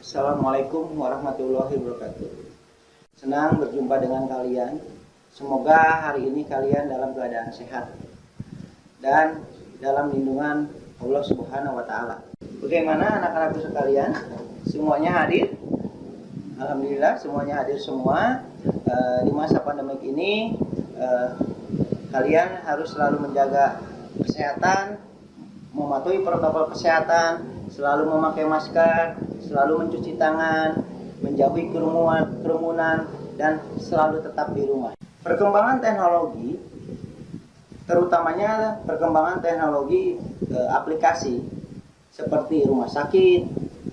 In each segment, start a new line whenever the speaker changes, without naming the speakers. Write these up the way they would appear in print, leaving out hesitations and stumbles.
Assalamualaikum warahmatullahi wabarakatuh. Senang berjumpa dengan kalian. Semoga hari ini kalian dalam keadaan sehat dan dalam lindungan Allah Subhanahu wa Ta'ala. Bagaimana anak-anakku sekalian? Semuanya hadir? Alhamdulillah semuanya hadir semua. Di masa pandemik ini kalian harus selalu menjaga kesehatan, mematuhi protokol kesehatan, selalu memakai masker, selalu mencuci tangan, menjauhi kerumunan, dan selalu tetap di rumah. Perkembangan teknologi, terutamanya perkembangan teknologi aplikasi seperti rumah sakit,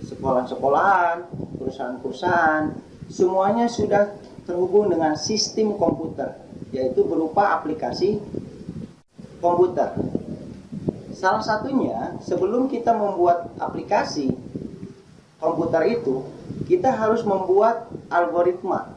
sekolah-sekolahan, perusahaan-perusahaan, semuanya sudah terhubung dengan sistem komputer, yaitu berupa aplikasi komputer. Salah satunya, sebelum kita membuat aplikasi komputer itu, kita harus membuat algoritma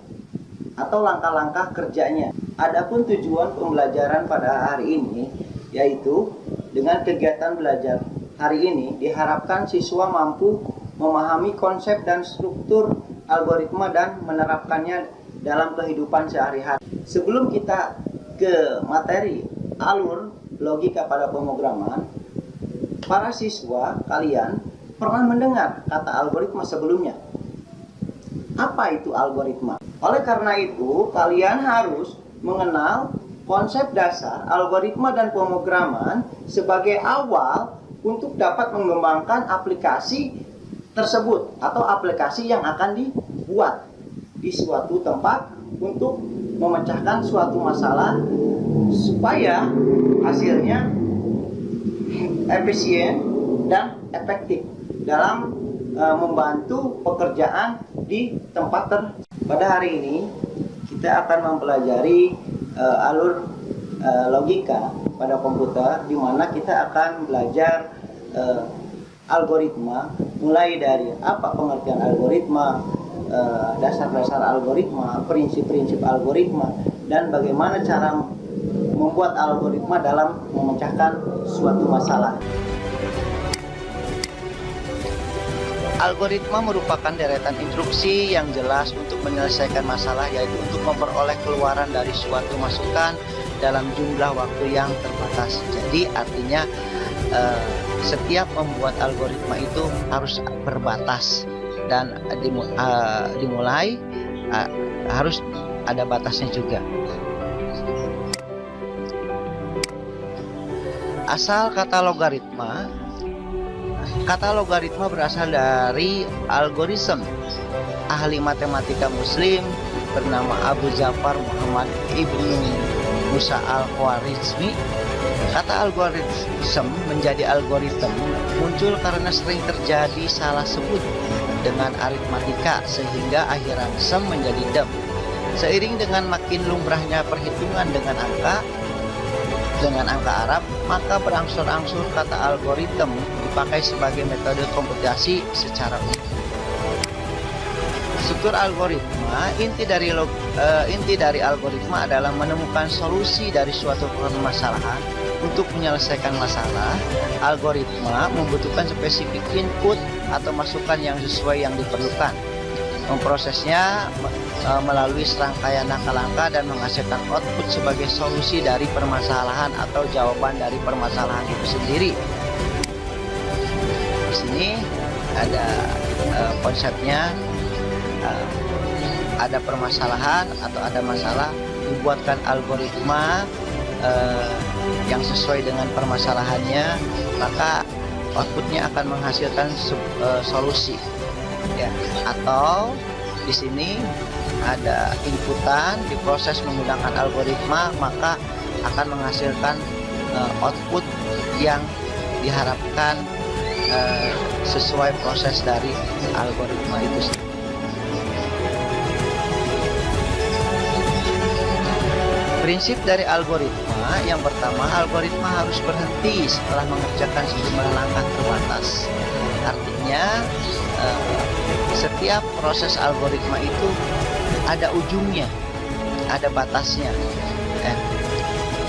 atau langkah-langkah kerjanya. Adapun tujuan pembelajaran pada hari ini, yaitu dengan kegiatan belajar hari ini, diharapkan siswa mampu memahami konsep dan struktur algoritma dan menerapkannya dalam kehidupan sehari-hari. Sebelum kita ke materi alur logika pada pemrograman, para siswa kalian pernah mendengar kata algoritma sebelumnya. Apa itu algoritma? Oleh karena itu, kalian harus mengenal konsep dasar algoritma dan pemrograman sebagai awal untuk dapat mengembangkan aplikasi tersebut atau aplikasi yang akan dibuat di suatu tempat untuk memecahkan suatu masalah supaya hasilnya efisien dan efektif dalam membantu pekerjaan di tempat Pada hari ini kita akan mempelajari alur logika pada komputer, di mana kita akan belajar algoritma, mulai dari apa pengertian algoritma, dasar-dasar algoritma, prinsip-prinsip algoritma, dan bagaimana cara membuat algoritma dalam memecahkan suatu masalah. Algoritma merupakan deretan instruksi yang jelas untuk menyelesaikan masalah, yaitu untuk memperoleh keluaran dari suatu masukan dalam jumlah waktu yang terbatas. Jadi artinya setiap membuat algoritma itu harus berbatas dan dimulai harus ada batasnya juga. Asal kata logaritma berasal dari algoritma. Ahli matematika muslim bernama Abu Ja'far Muhammad Ibnu Musa al-Khwarizmi. Kata algoritma menjadi algoritma muncul karena sering terjadi salah sebut dengan aritmatika, sehingga akhiran sem menjadi dem. Seiring dengan makin lumrahnya perhitungan dengan angka Arab, maka berangsur-angsur kata algoritma dipakai sebagai metode komputasi secara umum. Struktur algoritma, inti dari algoritma adalah menemukan solusi dari suatu permasalahan. Untuk menyelesaikan masalah, algoritma membutuhkan spesifik input atau masukan yang sesuai yang diperlukan. Memprosesnya melalui serangkaian langkah-langkah dan menghasilkan output sebagai solusi dari permasalahan atau jawaban dari permasalahan itu sendiri. Di sini ada konsepnya, ada permasalahan atau ada masalah, dibuatkan algoritma yang sesuai dengan permasalahannya, maka outputnya akan menghasilkan solusi. Ya, atau di sini ada inputan, diproses menggunakan algoritma, maka akan menghasilkan output yang diharapkan sesuai proses dari algoritma itu sendiri. Prinsip dari algoritma yang pertama, algoritma harus berhenti setelah mengerjakan sejumlah langkah terbatas. Artinya setiap proses algoritma itu ada ujungnya, ada batasnya.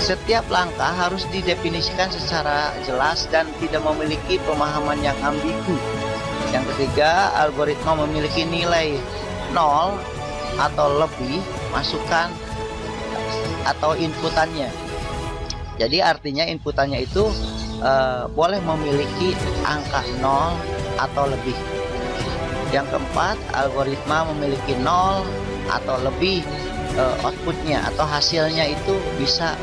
Setiap langkah harus didefinisikan secara jelas dan tidak memiliki pemahaman yang ambigu. Yang ketiga, algoritma memiliki nilai 0 atau lebih masukan atau inputannya. Jadi artinya inputannya itu boleh memiliki angka 0 atau lebih. Yang keempat, algoritma memiliki 0 atau lebih outputnya atau hasilnya itu bisa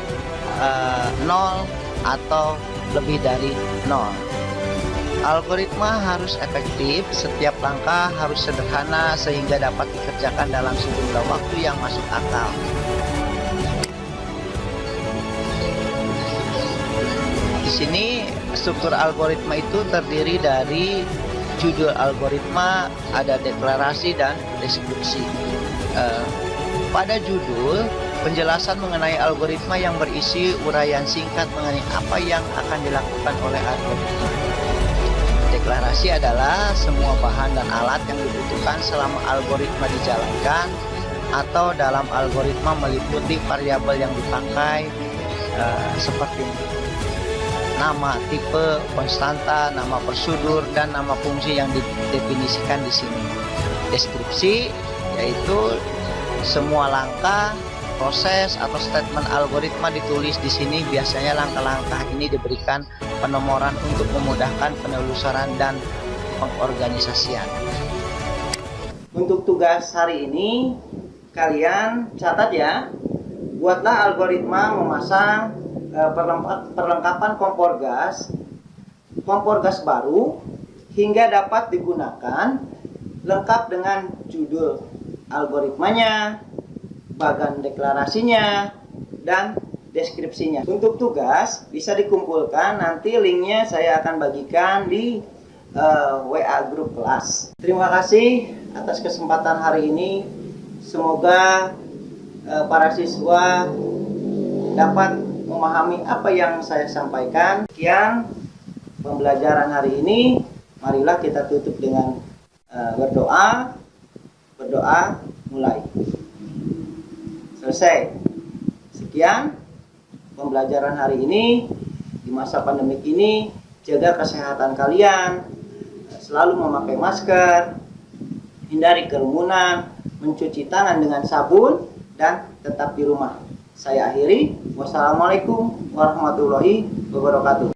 0 atau lebih dari 0. Algoritma harus efektif, setiap langkah harus sederhana sehingga dapat dikerjakan dalam sejumlah waktu yang masuk akal. Di sini struktur algoritma itu terdiri dari judul algoritma, ada deklarasi dan deskripsi. Pada judul, penjelasan mengenai algoritma yang berisi uraian singkat mengenai apa yang akan dilakukan oleh algoritma. Deklarasi adalah semua bahan dan alat yang dibutuhkan selama algoritma dijalankan, atau dalam algoritma meliputi variabel yang dipakai seperti nama, tipe, konstanta, nama prosedur, dan nama fungsi yang didefinisikan di sini. Deskripsi yaitu semua langkah, proses atau statement algoritma ditulis di sini. Biasanya langkah-langkah ini diberikan penomoran untuk memudahkan penelusuran dan pengorganisasian. Untuk tugas hari ini, kalian catat ya. Buatlah algoritma memasang perlengkapan kompor gas baru hingga dapat digunakan, lengkap dengan judul algoritmanya, bagan deklarasinya, dan deskripsinya. Untuk tugas bisa dikumpulkan, nanti linknya saya akan bagikan di WA grup kelas. Terima kasih atas kesempatan hari ini. Semoga para siswa dapat memahami apa yang saya sampaikan. Sekian pembelajaran hari ini. Marilah kita tutup dengan berdoa. Berdoa mulai. Selesai. Sekian pembelajaran hari ini. Di masa pandemik ini, jaga kesehatan kalian, selalu memakai masker, hindari kerumunan, mencuci tangan dengan sabun, dan tetap di rumah. Saya akhiri. Wassalamualaikum warahmatullahi wabarakatuh.